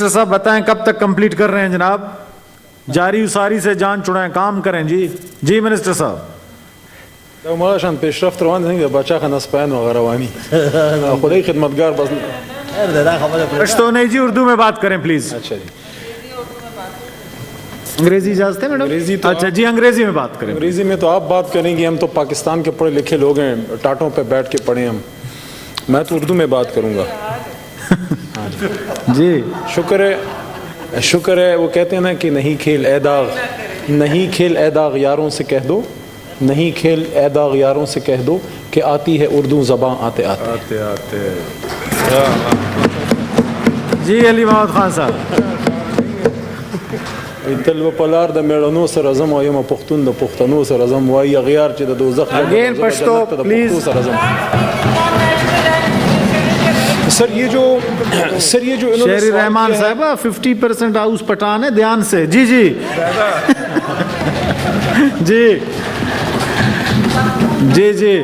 Minister صاحب بتائیں کب تک کمپلیٹ کر رہے ہیں جناب؟ جاری اساری سے جان چھڑائیں، کام کریں جی. جی منسٹر صاحب. ما عشان پیشرفت روان دي بچا خنسپان وغیروانی خدای خدمتگار بس. پشتو نہیں جی، اردو میں بات کریں پلیز. اچھا جی. انگریزی اجازت ہے میڈم؟ انگریزی تو اچھا جی انگریزی میں بات کریں. انگریزی میں تو آپ بات کریں گے، ہم تو پاکستان کے پڑھے لکھے لوگ ہیں، ٹاٹوں پہ بیٹھ کے پڑھے ہم. میں تو اردو میں بات کروں گا. جی شکر ہے وہ کہتے ہیں نا کہ نہیں کھیل اے داغ، نہیں کھیل اے داغ یاروں سے کہہ دو، نہیں کھیل اے داغ یاروں سے کہہ دو کہ آتی ہے اردو زباں آتے آتے. جی علی محمد خان صاحب. تل و پلار د میړنو سره زم او یم پښتون د پښتنو سره زم وایي غیار چې د دوزخ اگین پشتو پلیز. سر یہ جو شہری رحمان صاحب 50% ہاؤس پٹھان ہے، دھیان سے. جی جی جی جی جی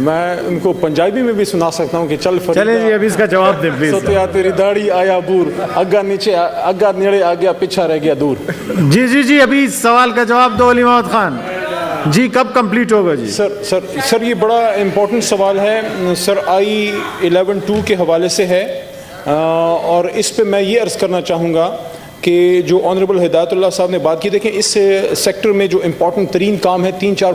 میں ان کو پنجابی میں بھی سنا سکتا ہوں کہ چل چلے جی ابھی اس کا جواب دیں پلیز. ستیا تیری داڑھی آیا بور، اگا نیچے اگا نیڑے آ گیا پیچھا رہ گیا دور. جی جی جی ابھی سوال کا جواب دو علی محمد خان جی. کب کمپلیٹ ہوگا جی؟ سر یہ بڑا امپورٹنٹ سوال ہے سر. I-11-2 کے حوالے سے ہے، اور اس پہ میں یہ عرض کرنا چاہوں گا کہ جو آنریبل ہدایت اللہ صاحب نے بات کی، دیکھیں اس سیکٹر میں جو امپورٹنٹ ترین کام ہے 3-4